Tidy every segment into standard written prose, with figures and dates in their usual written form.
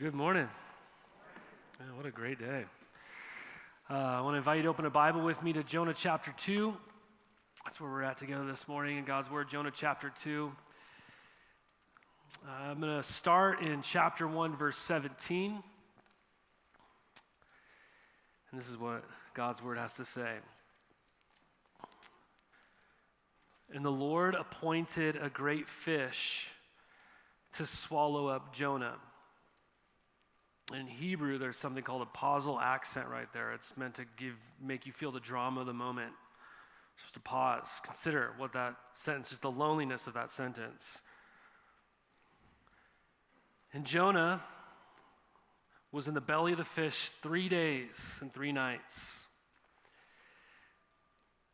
Good morning. Man, what a great day. I want to invite you to open a Bible with me to Jonah Chapter 2. That's where we're at together this morning in God's Word, Jonah Chapter 2. I'm going to start in chapter 1, verse 17. And this is what God's Word has to say. And the Lord appointed a great fish to swallow up Jonah. In Hebrew, there's something called a pausal accent right there. It's meant to make you feel the drama of the moment. You're supposed to pause, consider what that sentence, just the loneliness of that sentence. And Jonah was in the belly of the fish 3 days and 3 nights.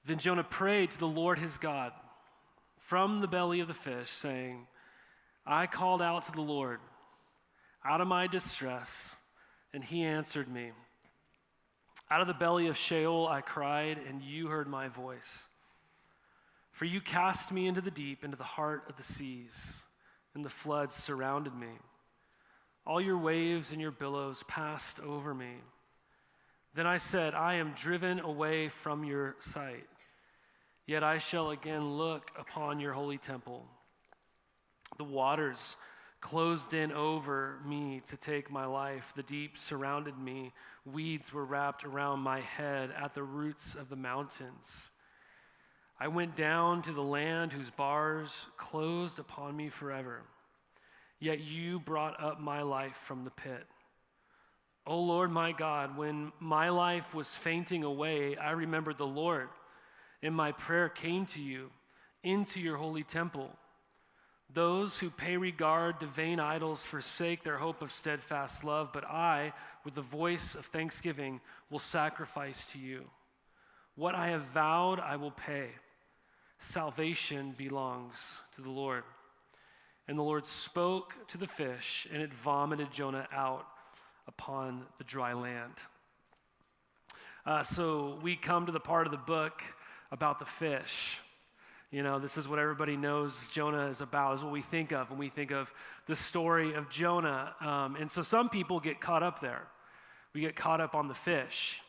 Then Jonah prayed to the Lord his God from the belly of the fish, saying, I called out to the Lord out of my distress, and he answered me. Out of the belly of Sheol I cried, and you heard my voice. For you cast me into the deep, into the heart of the seas, and the floods surrounded me. All your waves and your billows passed over me. Then I said, I am driven away from your sight, yet I shall again look upon your holy temple. The waters closed in over me to take my life. The deep surrounded me. Weeds were wrapped around my head at the roots of the mountains. I went down to the land whose bars closed upon me forever. Yet you brought up my life from the pit. O Lord my God, when my life was fainting away, I remembered the Lord, and my prayer came to you into your holy temple. Those who pay regard to vain idols forsake their hope of steadfast love, but I, with the voice of thanksgiving, will sacrifice to you. What I have vowed, I will pay. Salvation belongs to the Lord. And the Lord spoke to the fish, and it vomited Jonah out upon the dry land. So we come to the part of the book about the fish. You know, this is what everybody knows Jonah is about, is what we think of when we think of the story of Jonah. And so some people get caught up there. We get caught up on the fish.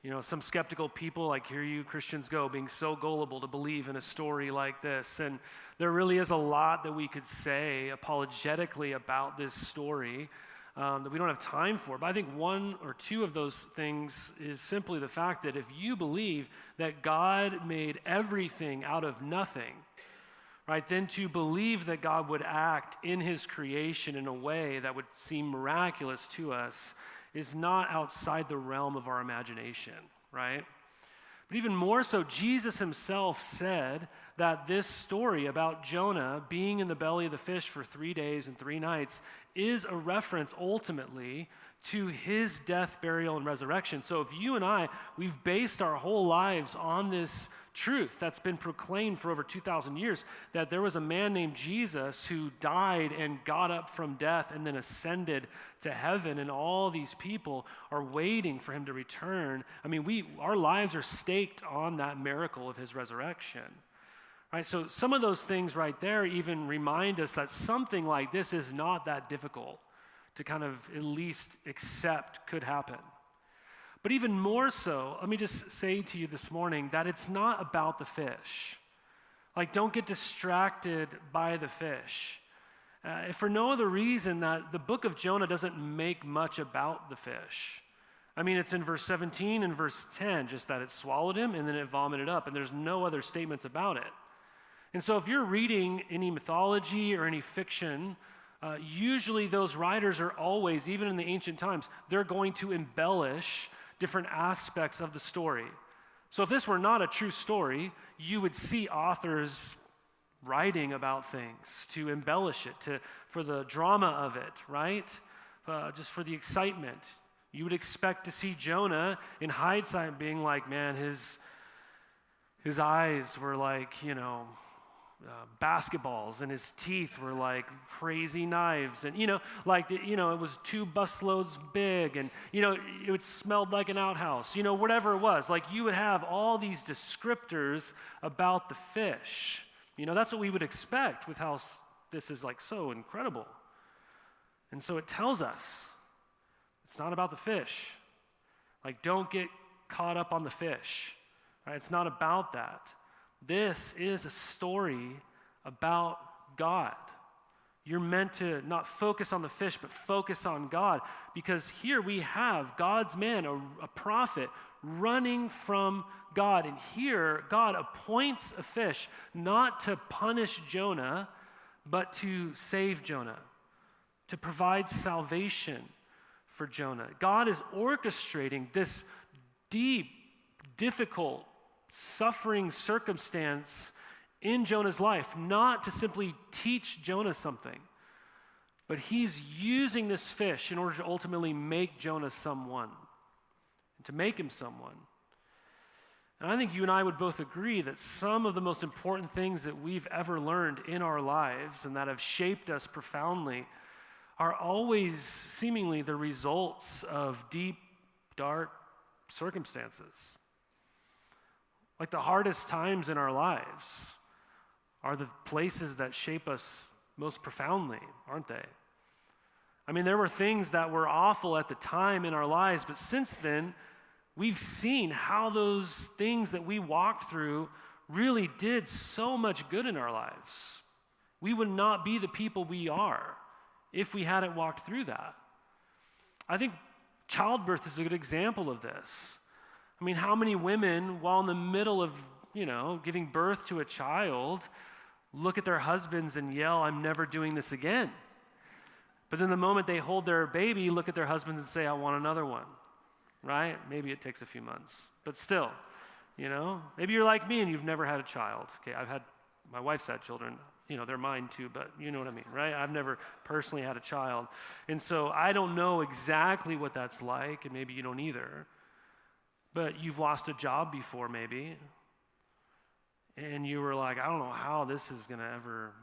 You know, some skeptical people, like here you Christians go, being so gullible to believe in a story like this. And there really is a lot that we could say apologetically about this story that we don't have time for. But I think one or two of those things is simply the fact that if you believe that God made everything out of nothing, right, then to believe that God would act in his creation in a way that would seem miraculous to us is not outside the realm of our imagination, right? But even more so, Jesus himself said that this story about Jonah being in the belly of the fish for 3 days and 3 nights is a reference ultimately to his death, burial, and resurrection. So if you and I, we've based our whole lives on this truth that's been proclaimed for over 2,000 years, that there was a man named Jesus who died and got up from death and then ascended to heaven, and all these people are waiting for him to return. I mean, our lives are staked on that miracle of his resurrection. Right, so some of those things right there even remind us that something like this is not that difficult to kind of at least accept could happen. But even more so, let me just say to you this morning that it's not about the fish. Like, don't get distracted by the fish. If for no other reason that the book of Jonah doesn't make much about the fish. I mean, it's in verse 17 and verse 10, just that it swallowed him and then it vomited up, and there's no other statements about it. And so if you're reading any mythology or any fiction, usually those writers are always, even in the ancient times, they're going to embellish different aspects of the story. So if this were not a true story, you would see authors writing about things to embellish it, for the drama of it, right? Just for the excitement. You would expect to see Jonah in hindsight being like, man, his eyes were like, basketballs, and his teeth were like crazy knives, and it was 2 busloads big, and it smelled like an outhouse, whatever it was. Like, you would have all these descriptors about the fish. That's what we would expect with how this is like so incredible. And so it tells us It's not about the fish. Like, don't get caught up on the fish. Right? It's not about that. This is a story about God. You're meant to not focus on the fish, but focus on God. Because here we have God's man, a prophet, running from God. And here, God appoints a fish not to punish Jonah, but to save Jonah, to provide salvation for Jonah. God is orchestrating this deep, difficult, suffering circumstance in Jonah's life, not to simply teach Jonah something, but he's using this fish in order to ultimately make Jonah someone, and to make him someone. And I think you and I would both agree that some of the most important things that we've ever learned in our lives and that have shaped us profoundly are always seemingly the results of deep, dark circumstances. Like the hardest times in our lives are the places that shape us most profoundly, aren't they? I mean, there were things that were awful at the time in our lives, but since then, we've seen how those things that we walked through really did so much good in our lives. We would not be the people we are if we hadn't walked through that. I think childbirth is a good example of this. I mean, how many women, while in the middle of, giving birth to a child, look at their husbands and yell, "I'm never doing this again." But then the moment they hold their baby, look at their husbands and say, "I want another one," right? Maybe it takes a few months, but still, Maybe you're like me and you've never had a child. Okay, my wife's had children. They're mine too, but you know what I mean, right? I've never personally had a child. And so I don't know exactly what that's like, and maybe you don't either. But you've lost a job before, maybe. And you were like, I don't know how this is going to ever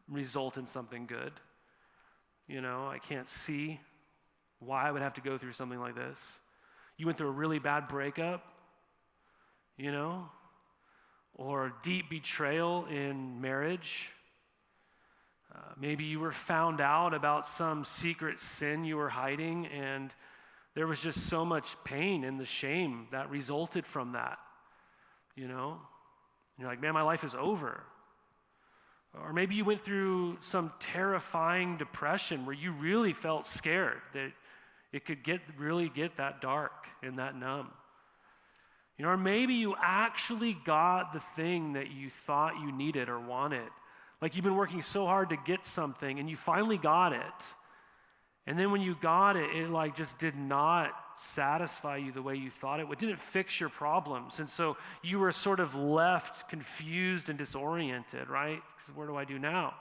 result in something good. I can't see why I would have to go through something like this. You went through a really bad breakup, or deep betrayal in marriage. Maybe you were found out about some secret sin you were hiding, and there was just so much pain and the shame that resulted from that. You're like, man, my life is over. Or maybe you went through some terrifying depression where you really felt scared that it could really get that dark and that numb. Or maybe you actually got the thing that you thought you needed or wanted. Like you've been working so hard to get something and you finally got it. And then when you got it, it just did not satisfy you the way you thought it would. It didn't fix your problems. And so you were sort of left confused and disoriented, right? Because what do I do now?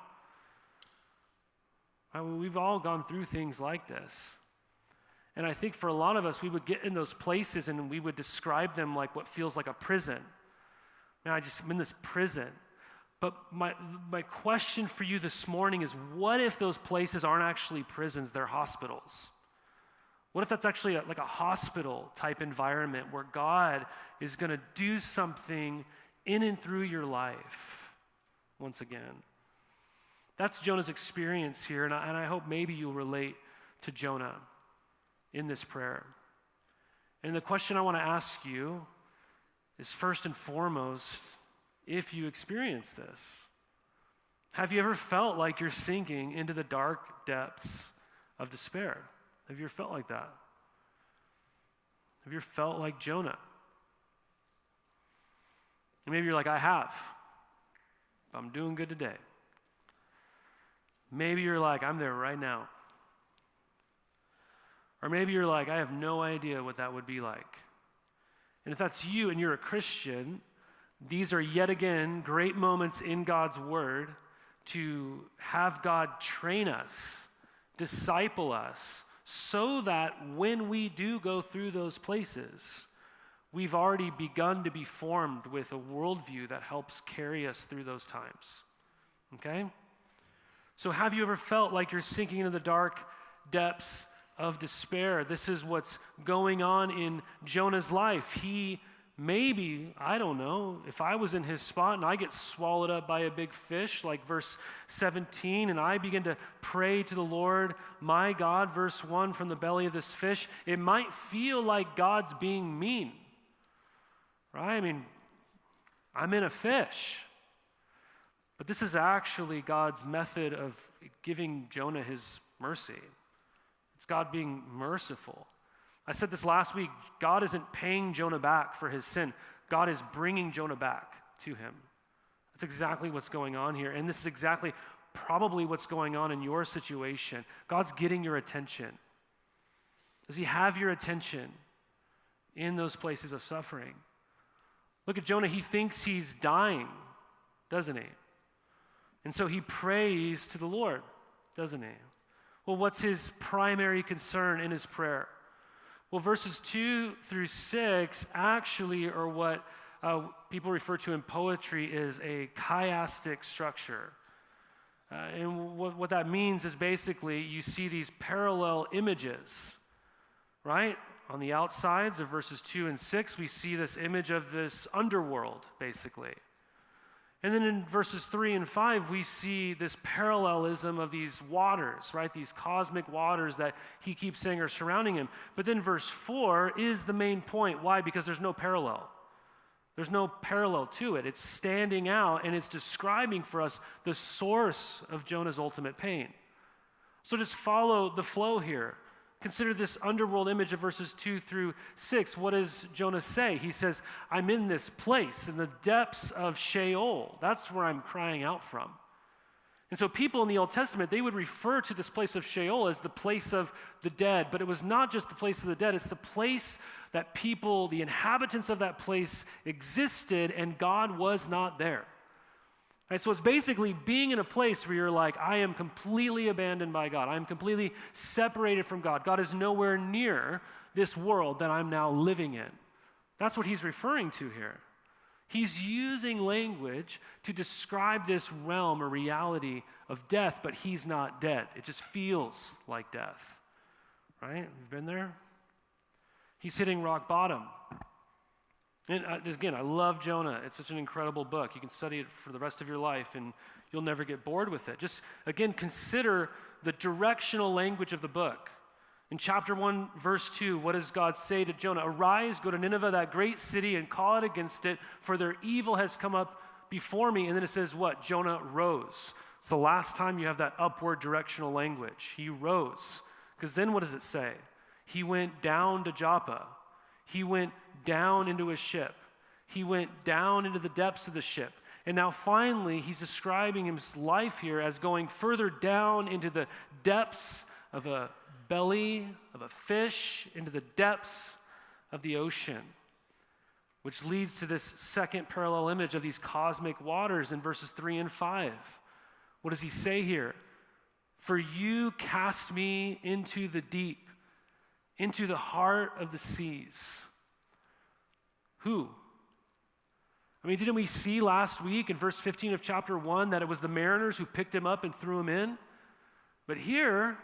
We've all gone through things like this. And I think for a lot of us, we would get in those places and we would describe them like what feels like a prison. Man, I'm in this prison. But my question for you this morning is, what if those places aren't actually prisons, they're hospitals? What if that's actually like a hospital type environment where God is going to do something in and through your life once again? That's Jonah's experience here, and I hope maybe you'll relate to Jonah in this prayer. And the question I want to ask you is, first and foremost, if you experience this, have you ever felt like you're sinking into the dark depths of despair? Have you ever felt like that? Have you ever felt like Jonah? And maybe you're like, I have. I'm doing good today. Maybe you're like, I'm there right now. Or maybe you're like, I have no idea what that would be like. And if that's you and you're a Christian, these are yet again great moments in God's word to have God train us, disciple us, so that when we do go through those places, we've already begun to be formed with a worldview that helps carry us through those times. Okay? So have you ever felt like you're sinking into the dark depths of despair? This is what's going on in Jonah's life. He maybe, I don't know, if I was in his spot and I get swallowed up by a big fish, like verse 17, and I begin to pray to the Lord, my God, verse 1, from the belly of this fish, it might feel like God's being mean, right? I mean, I'm in a fish. But this is actually God's method of giving Jonah his mercy. It's God being merciful. I said this last week, God isn't paying Jonah back for his sin. God is bringing Jonah back to him. That's exactly what's going on here. And this is exactly probably what's going on in your situation. God's getting your attention. Does he have your attention in those places of suffering? Look at Jonah. He thinks he's dying, doesn't he? And so he prays to the Lord, doesn't he? Well, what's his primary concern in his prayer? Well, verses 2 through 6 actually are what people refer to in poetry as a chiastic structure. And what that means is basically you see these parallel images, right? On the outsides of verses 2 and 6, we see this image of this underworld, basically. And then in verses 3 and 5, we see this parallelism of these waters, right? These cosmic waters that he keeps saying are surrounding him. But then verse 4 is the main point. Why? Because there's no parallel. There's no parallel to it. It's standing out, and it's describing for us the source of Jonah's ultimate pain. So just follow the flow here. Consider this underworld image of verses 2 through 6. What does Jonah say? He says, I'm in this place, in the depths of Sheol. That's where I'm crying out from. And so people in the Old Testament, they would refer to this place of Sheol as the place of the dead. But it was not just the place of the dead. It's the place that people, the inhabitants of that place existed, and God was not there. Right, so it's basically being in a place where you're like, I am completely abandoned by God. I'm completely separated from God. God is nowhere near this world that I'm now living in. That's what he's referring to here. He's using language to describe this realm or reality of death, but he's not dead. It just feels like death. Right? You've been there? He's hitting rock bottom. And again, I love Jonah. It's such an incredible book. You can study it for the rest of your life, and you'll never get bored with it. Just, again, consider the directional language of the book. In chapter 1, verse 2, what does God say to Jonah? Arise, go to Nineveh, that great city, and call out against it, for their evil has come up before me. And then it says what? Jonah rose. It's the last time you have that upward directional language. He rose. Because then what does it say? He went down to Joppa. He went down into a ship. He went down into the depths of the ship. And now finally, he's describing his life here as going further down into the depths of a belly of a fish, into the depths of the ocean, which leads to this second parallel image of these cosmic waters in verses 3 and 5. What does he say here? For you cast me into the deep, into the heart of the seas. Who? I mean, didn't we see last week in verse 15 of chapter 1 that it was the mariners who picked him up and threw him in? But here,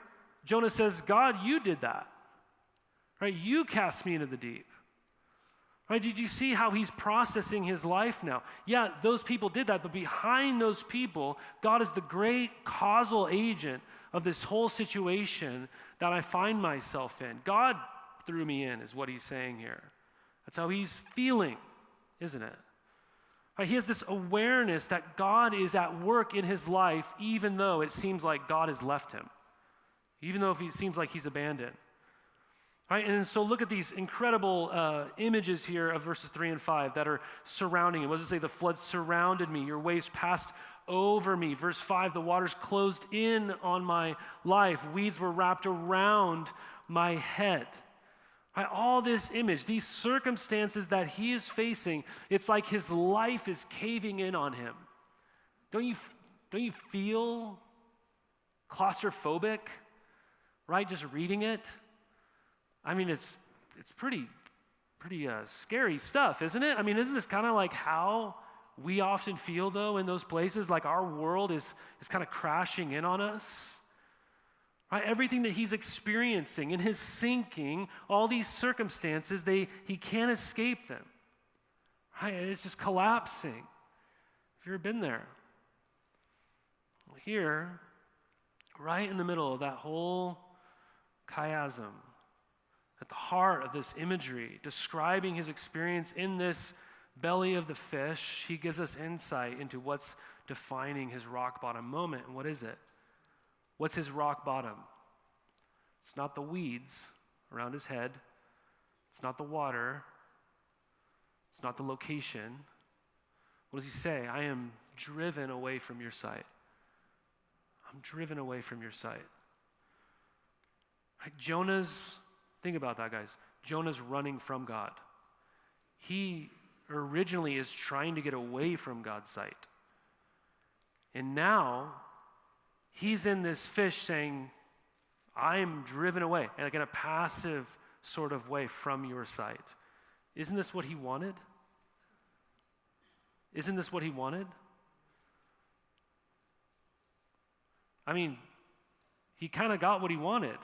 Jonah says, God, you did that. Right? You cast me into the deep. Right? Did you see how he's processing his life now? Yeah, those people did that, but behind those people, God is the great causal agent of this whole situation that I find myself in. God threw me in, is what he's saying here. That's how he's feeling, isn't it? Right? He has this awareness that God is at work in his life, even though it seems like God has left him, even though it seems like he's abandoned. Right? And so look at these incredible images here of verses 3 and 5 that are surrounding him. What does it say? The flood surrounded me. Your waves passed over me. Verse 5, the waters closed in on my life. Weeds were wrapped around my head. Right? All this image, these circumstances that he is facing, it's like his life is caving in on him. Don't you feel claustrophobic, right? Just reading it. I mean, it's pretty scary stuff, isn't it? I mean, isn't this kind of like how we often feel, though, in those places? Like our world is kind of crashing in on us. Right? Everything that he's experiencing in his sinking, all these circumstances, he can't escape them. right? And it's just collapsing. Have you ever been there? Well, here, right in the middle of that whole chiasm, at the heart of this imagery, describing his experience in this belly of the fish, he gives us insight into what's defining his rock bottom moment. And what is it? What's his rock bottom? It's not the weeds around his head. It's not the water. It's not the location. What does he say? I am driven away from your sight. I'm driven away from your sight. Right? Think about that, guys. Jonah's running from God. He originally is trying to get away from God's sight. And now, he's in this fish saying, I'm driven away, like in a passive sort of way from your sight. Isn't this what he wanted? Isn't this what he wanted? I mean, he kind of got what he wanted.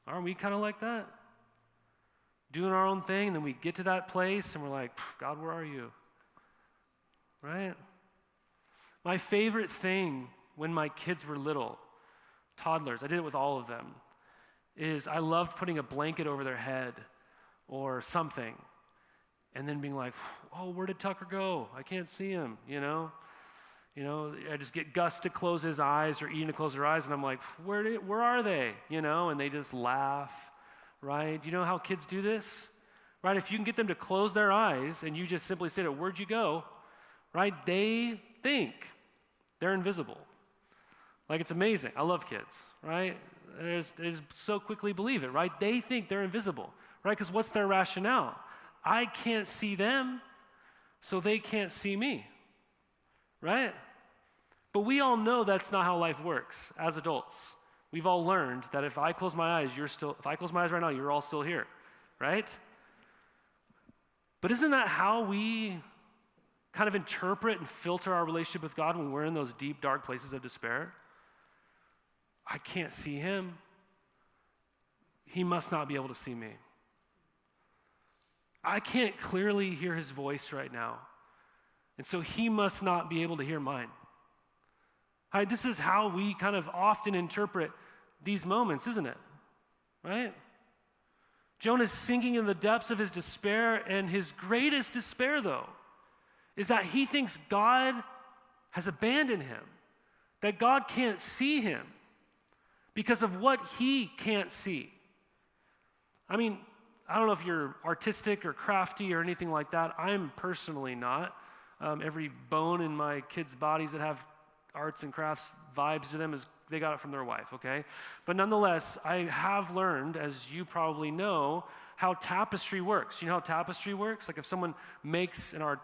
Aren't we kind of like that? Doing our own thing, and then we get to that place, and we're like, God, where are you? Right? My favorite thing when my kids were little, toddlers, I did it with all of them, is I loved putting a blanket over their head or something, and then being like, oh, where did Tucker go? I can't see him, you know? I just get Gus to close his eyes or Ian to close their eyes, and I'm like, where are they? And they just laugh, right? Do you know how kids do this? Right? If you can get them to close their eyes and you just simply say, where'd you go? Right? They think they're invisible. Like, it's amazing. I love kids, right? They just so quickly believe it, right? They think they're invisible, right? Because what's their rationale? I can't see them, so they can't see me, right? But we all know that's not how life works as adults. We've all learned that if I close my eyes, if I close my eyes right now, you're all still here, right? But isn't that how we kind of interpret and filter our relationship with God when we're in those deep, dark places of despair? I can't see him. He must not be able to see me. I can't clearly hear his voice right now. And so he must not be able to hear mine. Right, this is how we kind of often interpret these moments, isn't it? Right? Jonah's sinking in the depths of his despair, and his greatest despair, though, is that he thinks God has abandoned him, that God can't see him because of what he can't see. I mean, I don't know if you're artistic or crafty or anything like that. I'm personally not. Every bone in my kids' bodies that have arts and crafts vibes to them, they got it from their wife, okay? But nonetheless, I have learned, as you probably know, how tapestry works. You know how tapestry works? Like if someone makes an art,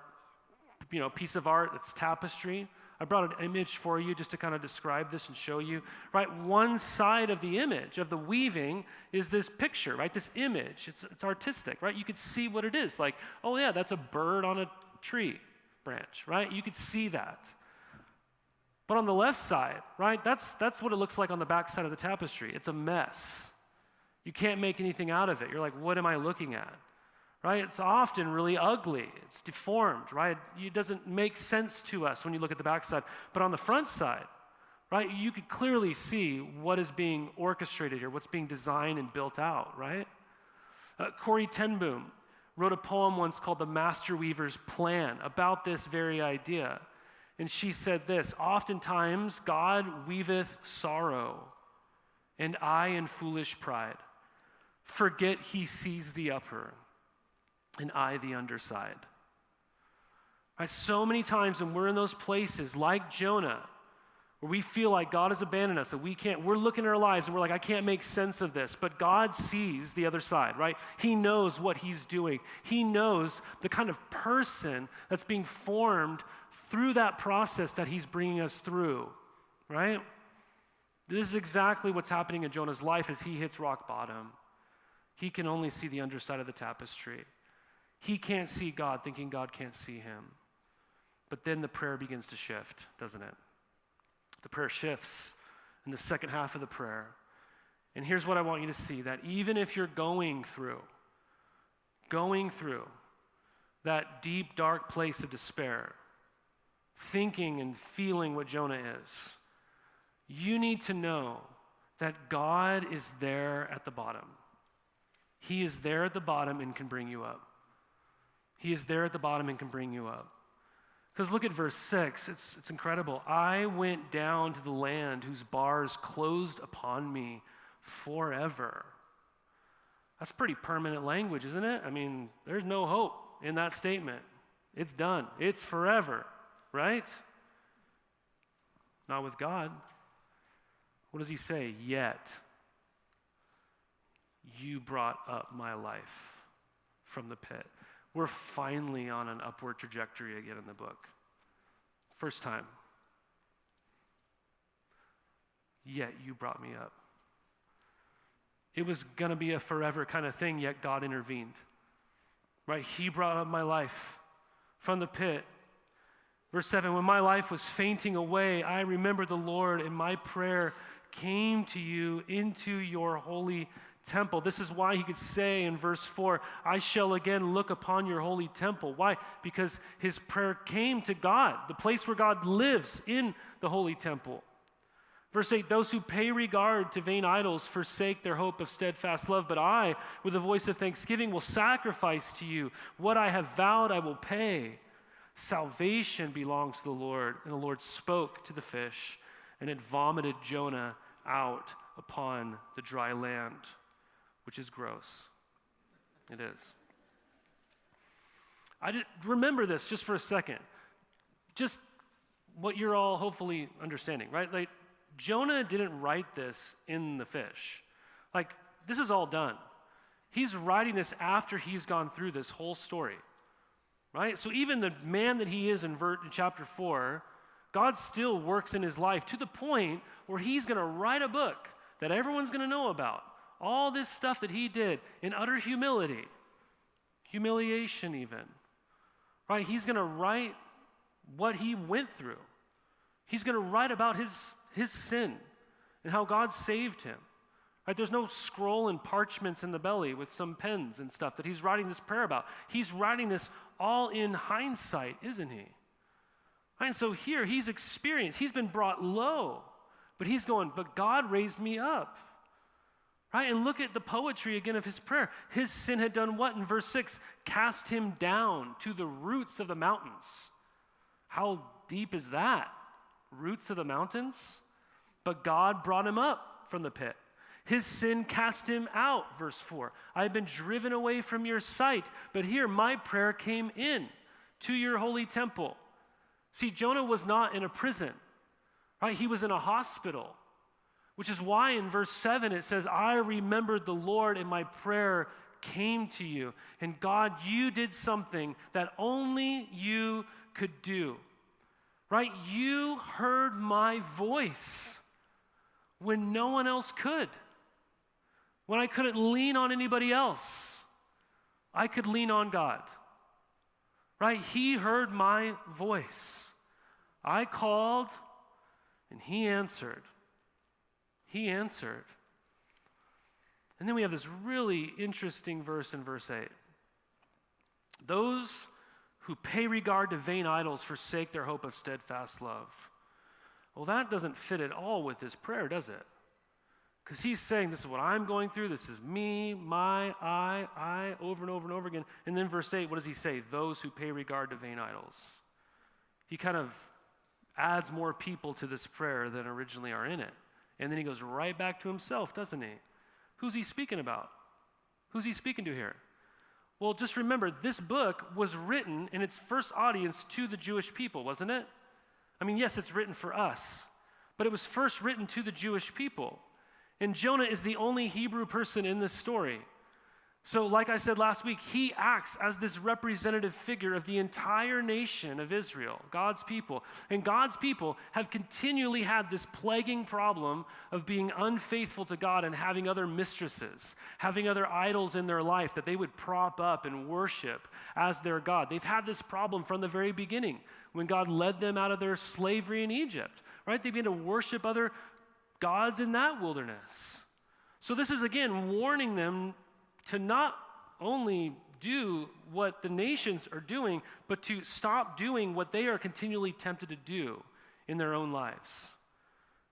piece of art that's tapestry. I brought an image for you just to kind of describe this and show you, right? One side of the image, of the weaving, is this picture, right? This image. It's artistic, right? You could see what it is. Like, oh yeah, that's a bird on a tree branch, right? You could see that. But on the left side, right, that's what it looks like on the back side of the tapestry. It's a mess. You can't make anything out of it. You're like, what am I looking at? Right? It's often really ugly. It's deformed, right? It doesn't make sense to us when you look at the back side. But on the front side, right, you could clearly see what is being orchestrated here, what's being designed and built out, right? Corrie ten Boom wrote a poem once called The Master Weaver's Plan about this very idea. And she said this, oftentimes God weaveth sorrow, and I in foolish pride forget he sees the upper, and I the underside. Right? So many times when we're in those places like Jonah, where we feel like God has abandoned us, that we're looking at our lives and we're like, I can't make sense of this, but God sees the other side, right? He knows what he's doing. He knows the kind of person that's being formed through that process that he's bringing us through, right? This is exactly what's happening in Jonah's life as he hits rock bottom. He can only see the underside of the tapestry. He can't see God, thinking God can't see him. But then the prayer begins to shift, doesn't it? The prayer shifts in the second half of the prayer. And here's what I want you to see, that even if you're going through that deep, dark place of despair, thinking and feeling what Jonah is, you need to know that God is there at the bottom. He is there at the bottom and can bring you up. He is there at the bottom and can bring you up. Because look at verse 6. It's incredible. I went down to the land whose bars closed upon me forever. That's pretty permanent language, isn't it? I mean, there's no hope in that statement. It's done. It's forever, right? Not with God. What does he say? Yet you brought up my life from the pit. We're finally on an upward trajectory again in the book. First time. Yet you brought me up. It was going to be a forever kind of thing, yet God intervened. Right? He brought up my life from the pit. Verse 7, when my life was fainting away, I remembered the Lord, and my prayer came to you into your holy temple. This is why he could say in verse 4, I shall again look upon your holy temple. Why? Because his prayer came to God, the place where God lives in the holy temple. Verse 8, those who pay regard to vain idols forsake their hope of steadfast love, but I, with a voice of thanksgiving, will sacrifice to you. What I have vowed I will pay. Salvation belongs to the Lord. And the Lord spoke to the fish, and it vomited Jonah out upon the dry land, which is gross. It is. Remember this just for a second. Just what you're all hopefully understanding, right? Like, Jonah didn't write this in the fish. Like, this is all done. He's writing this after he's gone through this whole story, right? So even the man that he is in chapter 4, God still works in his life to the point where he's going to write a book that everyone's going to know about. All this stuff that he did in utter humility, humiliation even, right? He's going to write what he went through. He's going to write about his sin and how God saved him. Right? There's no scroll and parchments in the belly with some pens and stuff that he's writing this prayer about. He's writing this all in hindsight, isn't he? Right? And so here he's experienced, he's been brought low, but he's going, but God raised me up. Right? And look at the poetry again of his prayer. His sin had done what in verse 6? Cast him down to the roots of the mountains. How deep is that? Roots of the mountains? But God brought him up from the pit. His sin cast him out, verse 4. I have been driven away from your sight, but here my prayer came in to your holy temple. See, Jonah was not in a prison, right? He was in a hospital, which is why in verse 7 it says, I remembered the Lord and my prayer came to you. And God, you did something that only you could do, right? You heard my voice when no one else could. When I couldn't lean on anybody else, I could lean on God, right? He heard my voice. I called and he answered. He answered. And then we have this really interesting verse in verse 8. Those who pay regard to vain idols forsake their hope of steadfast love. Well, that doesn't fit at all with this prayer, does it? Because he's saying, this is what I'm going through, this is me, my, I, over and over and over again. And then verse 8, what does he say? Those who pay regard to vain idols. He kind of adds more people to this prayer than originally are in it. And then he goes right back to himself, doesn't he? Who's he speaking about? Who's he speaking to here? Well, just remember, this book was written in its first audience to the Jewish people, wasn't it? I mean, yes, it's written for us, but it was first written to the Jewish people. And Jonah is the only Hebrew person in this story. So like I said last week, he acts as this representative figure of the entire nation of Israel, God's people. And God's people have continually had this plaguing problem of being unfaithful to God and having other mistresses, having other idols in their life that they would prop up and worship as their God. They've had this problem from the very beginning when God led them out of their slavery in Egypt, right? They began to worship other gods in that wilderness. So this is again warning them to not only do what the nations are doing, but to stop doing what they are continually tempted to do in their own lives.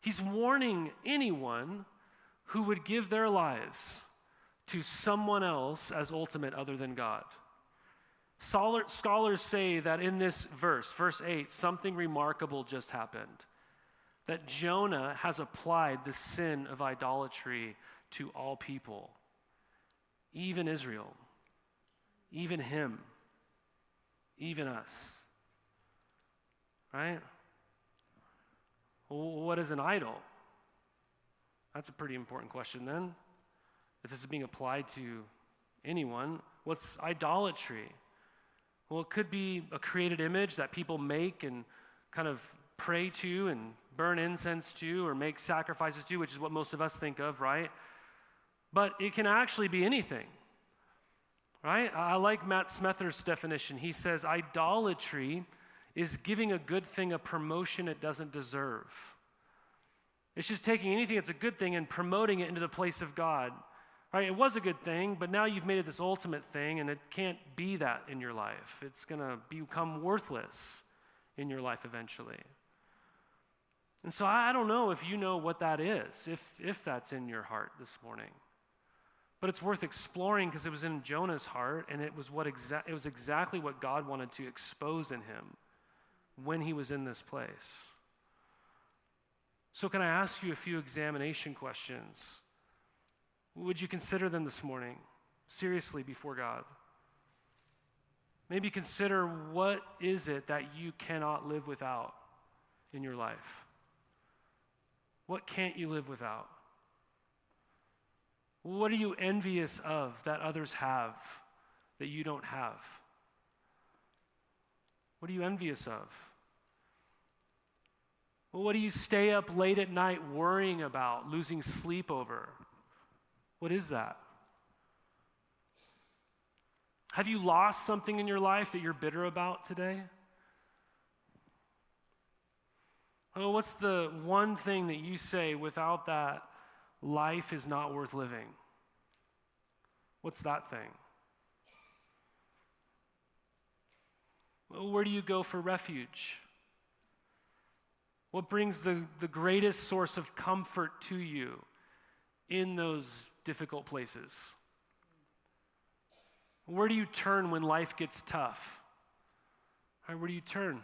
He's warning anyone who would give their lives to someone else as ultimate other than God. Scholars say that in this verse 8, something remarkable just happened. That Jonah has applied the sin of idolatry to all people, even Israel, even him, even us. Right? Well, what is an idol? That's a pretty important question then. If this is being applied to anyone, what's idolatry? Well, it could be a created image that people make and kind of pray to and burn incense to or make sacrifices to, which is what most of us think of, right? But it can actually be anything, right? I like Matt Smether's definition. He says, idolatry is giving a good thing a promotion it doesn't deserve. It's just taking anything that's a good thing and promoting it into the place of God. Right? It was a good thing, but now you've made it this ultimate thing, and it can't be that in your life. It's going to become worthless in your life eventually. And so I don't know if you know what that is, if that's in your heart this morning. But it's worth exploring because it was in Jonah's heart, and it was exactly what God wanted to expose in him when he was in this place. So can I ask you a few examination questions? Would you consider them this morning, seriously, before God? Maybe consider, what is it that you cannot live without in your life? What can't you live without? What are you envious of that others have that you don't have? What are you envious of? Well, what do you stay up late at night worrying about, losing sleep over? What is that? Have you lost something in your life that you're bitter about today? Oh, what's the one thing that you say, without that, life is not worth living? What's that thing? Well, where do you go for refuge? What brings the greatest source of comfort to you in those difficult places? Where do you turn when life gets tough? All right, where do you turn?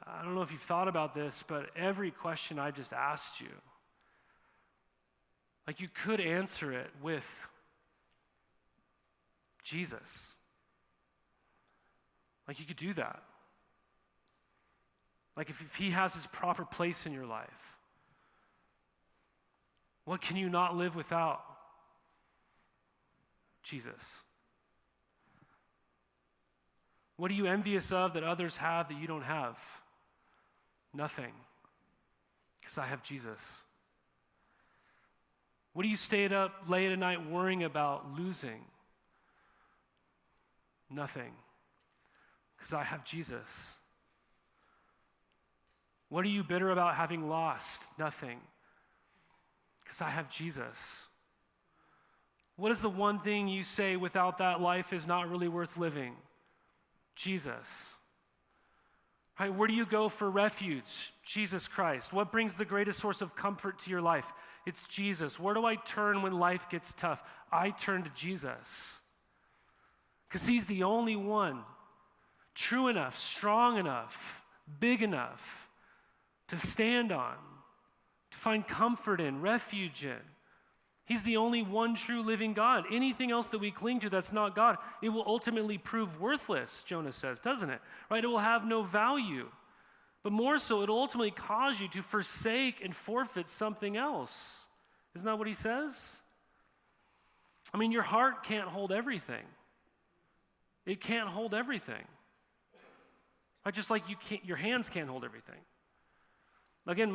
I don't know if you've thought about this, but every question I just asked you, like, you could answer it with Jesus. Like, you could do that. Like, if he has his proper place in your life, what can you not live without? Jesus. What are you envious of that others have that you don't have? Nothing, because I have Jesus. What do you stay up late at night worrying about losing? Nothing, because I have Jesus. What are you bitter about having lost? Nothing, because I have Jesus. What is the one thing you say, without that, life is not really worth living? Jesus. Right? Where do you go for refuge? Jesus Christ. What brings the greatest source of comfort to your life? It's Jesus. Where do I turn when life gets tough? I turn to Jesus. Because he's the only one true enough, strong enough, big enough to stand on, to find comfort in, refuge in. He's the only one true living God. Anything else that we cling to that's not God, it will ultimately prove worthless, Jonah says, doesn't it? Right? It will have no value. But more so, it'll ultimately cause you to forsake and forfeit something else. Isn't that what he says? I mean, your heart can't hold everything. It can't hold everything. Right? Just like your hands can't hold everything. Again,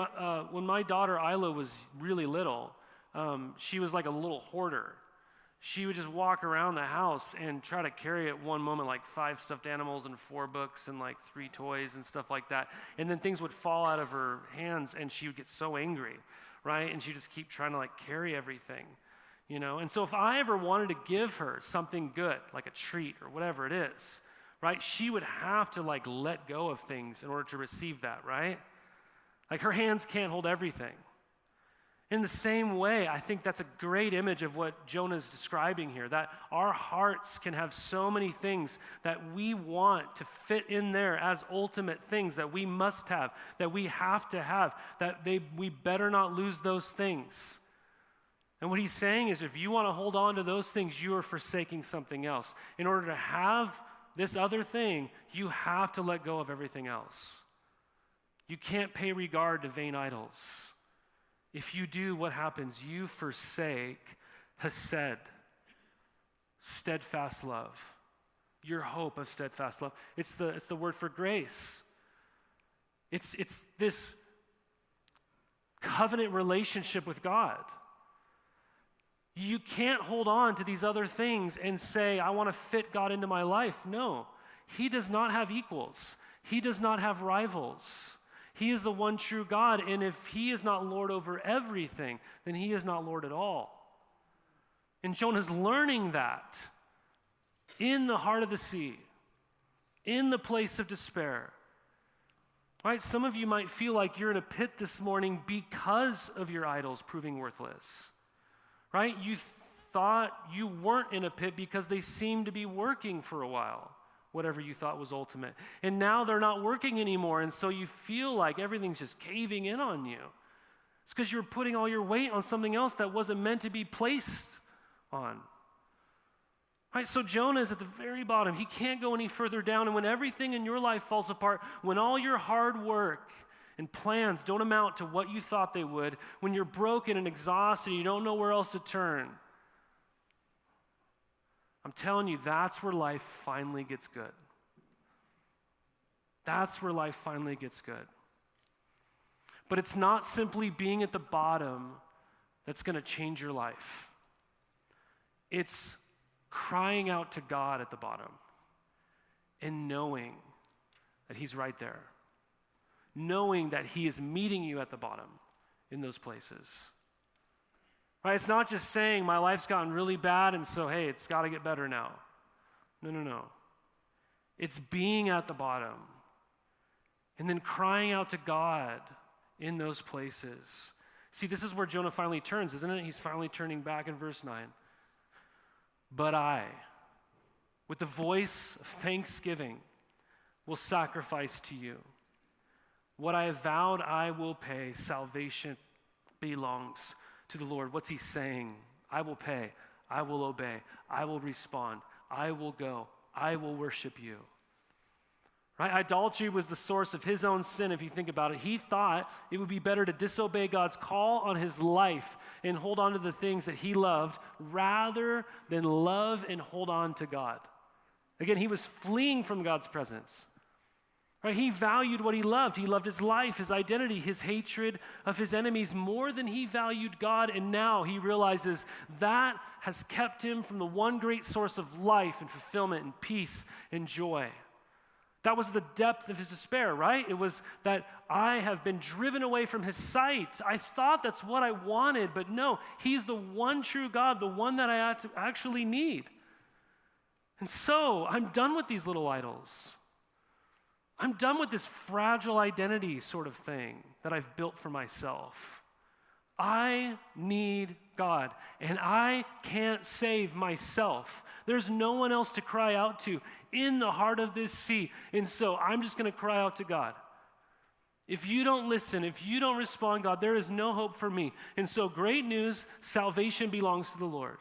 when my daughter Isla was really little, she was like a little hoarder. she would just walk around the house and try to carry at one moment like 5 stuffed animals and 4 books and like 3 toys and stuff like that. And then things would fall out of her hands and she would get so angry, right? And she'd just keep trying to like carry everything, you know? And so if I ever wanted to give her something good, like a treat or whatever it is, right? She would have to like let go of things in order to receive that, right? Like her hands can't hold everything. In the same way, I think that's a great image of what Jonah is describing here, that our hearts can have so many things that we want to fit in there as ultimate things that we must have, that we have to have, we better not lose those things. And what he's saying is if you want to hold on to those things, you are forsaking something else. In order to have this other thing, you have to let go of everything else. You can't pay regard to vain idols. If you do, what happens? You forsake hesed, steadfast love, your hope of steadfast love. It's the word for grace. It's this covenant relationship with God. You can't hold on to these other things and say, I want to fit God into my life. No, he does not have equals. He does not have rivals. He is the one true God, and if he is not Lord over everything, then he is not Lord at all. And Jonah's learning that in the heart of the sea, in the place of despair. Right? Some of you might feel like you're in a pit this morning because of your idols proving worthless. Right? You thought you weren't in a pit because they seemed to be working for a while. Whatever you thought was ultimate. And now they're not working anymore, and so you feel like everything's just caving in on you. It's because you're putting all your weight on something else that wasn't meant to be placed on. Right? So Jonah is at the very bottom. He can't go any further down, and when everything in your life falls apart, when all your hard work and plans don't amount to what you thought they would, when you're broken and exhausted, you don't know where else to turn, I'm telling you, that's where life finally gets good. That's where life finally gets good. But it's not simply being at the bottom that's going to change your life. It's crying out to God at the bottom and knowing that he's right there. Knowing that he is meeting you at the bottom in those places. Right? It's not just saying my life's gotten really bad and so, hey, it's got to get better now. No. It's being at the bottom and then crying out to God in those places. See, this is where Jonah finally turns, isn't it? He's finally turning back in verse 9. But I, with the voice of thanksgiving, will sacrifice to you. What I have vowed I will pay. Salvation belongs to the Lord. What's he saying? I will pay. I will obey. I will respond. I will go. I will worship you. Right? Idolatry was the source of his own sin, if you think about it. He thought it would be better to disobey God's call on his life and hold on to the things that he loved rather than love and hold on to God. Again, he was fleeing from God's presence. Right? He valued what he loved. He loved his life, his identity, his hatred of his enemies more than he valued God. And now he realizes that has kept him from the one great source of life and fulfillment and peace and joy. That was the depth of his despair, right? It was that I have been driven away from his sight. I thought that's what I wanted, but no, he's the one true God, the one that I actually need. And so I'm done with these little idols. I'm done with this fragile identity sort of thing that I've built for myself. I need God, and I can't save myself. There's no one else to cry out to in the heart of this sea, and so I'm just going to cry out to God. If you don't listen, if you don't respond, God, there is no hope for me. And so great news, salvation belongs to the Lord.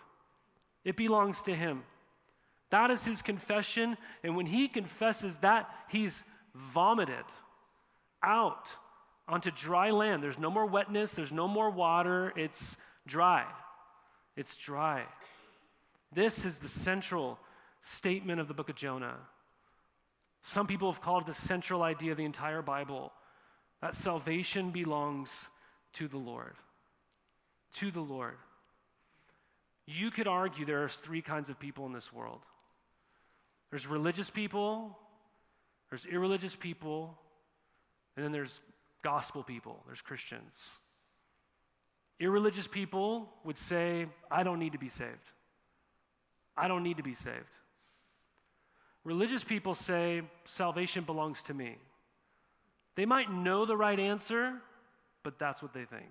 It belongs to him. That is his confession, and when he confesses that, he's vomited out onto dry land. There's no more wetness, there's no more water, it's dry. It's dry. This is the central statement of the book of Jonah. Some people have called it the central idea of the entire Bible, that salvation belongs to the Lord. To the Lord. You could argue there's three kinds of people in this world. There's religious people, there's irreligious people, and then there's gospel people, there's Christians. Irreligious people would say, I don't need to be saved. I don't need to be saved. Religious people say, salvation belongs to me. They might know the right answer, but that's what they think.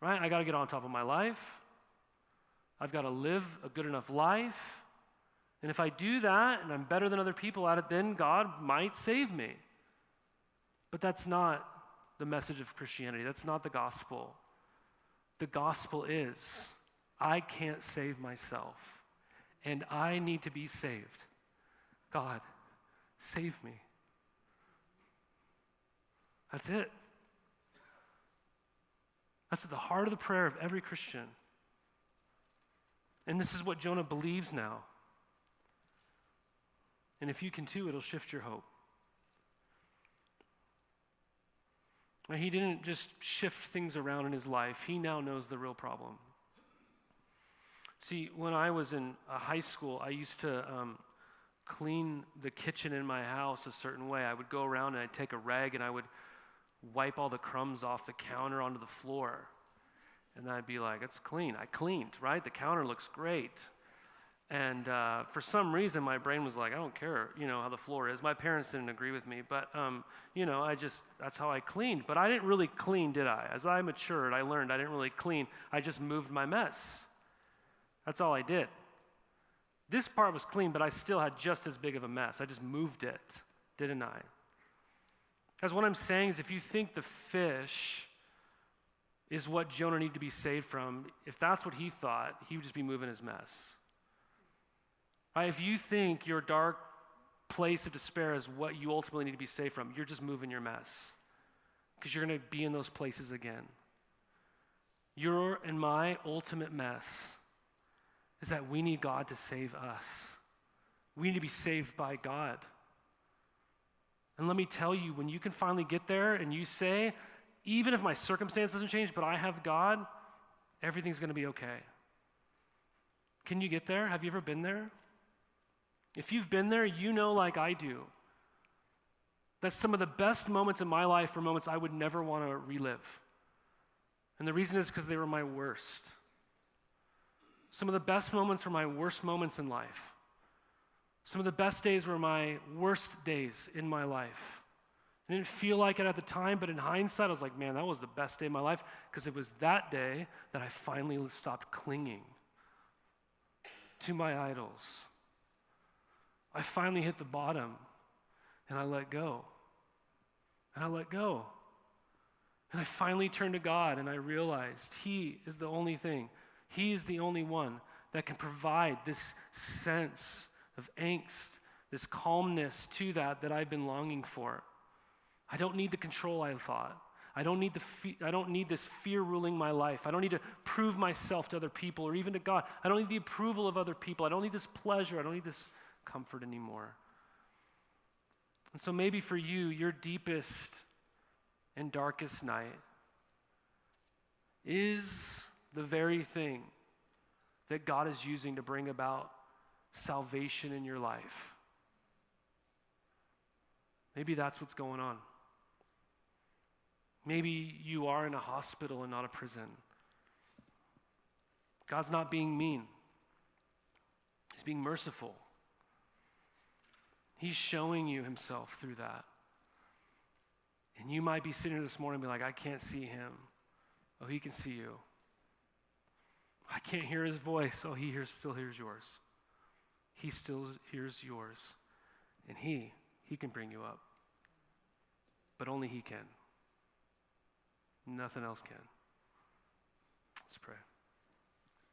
Right? I got to get on top of my life. I've got to live a good enough life. And if I do that and I'm better than other people at it, then God might save me. But that's not the message of Christianity. That's not the gospel. The gospel is, I can't save myself, and I need to be saved. God, save me. That's it. That's at the heart of the prayer of every Christian. And this is what Jonah believes now. And if you can too, it'll shift your hope. He didn't just shift things around in his life. He now knows the real problem. See, when I was in high school, I used to clean the kitchen in my house a certain way. I would go around and I'd take a rag and I would wipe all the crumbs off the counter onto the floor. And I'd be like, it's clean. I cleaned, right? The counter looks great. And for some reason, my brain was like, I don't care, how the floor is. My parents didn't agree with me, but, that's how I cleaned. But I didn't really clean, did I? As I matured, I learned I didn't really clean. I just moved my mess. That's all I did. This part was clean, but I still had just as big of a mess. I just moved it, didn't I? Because what I'm saying is if you think the fish is what Jonah needed to be saved from, if that's what he thought, he would just be moving his mess. Right? If you think your dark place of despair is what you ultimately need to be saved from, you're just moving your mess because you're going to be in those places again. Your and my ultimate mess is that we need God to save us. We need to be saved by God. And let me tell you, when you can finally get there and you say, even if my circumstance doesn't change, but I have God, everything's going to be okay. Can you get there? Have you ever been there? If you've been there, you know like I do, that some of the best moments in my life were moments I would never want to relive. And the reason is because they were my worst. Some of the best moments were my worst moments in life. Some of the best days were my worst days in my life. I didn't feel like it at the time, but in hindsight, I was like, man, that was the best day of my life because it was that day that I finally stopped clinging to my idols. I finally hit the bottom, and I let go. And I let go. And I finally turned to God, and I realized He is the only thing. He is the only one that can provide this sense of angst, this calmness to that I've been longing for. I don't need the control I thought. I don't need this fear ruling my life. I don't need to prove myself to other people or even to God. I don't need the approval of other people. I don't need this pleasure. I don't need this comfort anymore. And so maybe for you, your deepest and darkest night is the very thing that God is using to bring about salvation in your life. Maybe that's what's going on. Maybe you are in a hospital and not a prison. God's not being mean. He's being merciful. He's showing you himself through that. And you might be sitting here this morning and be like, I can't see him. Oh, he can see you. I can't hear his voice. Oh, he still hears yours. He still hears yours. And he can bring you up. But only he can. Nothing else can.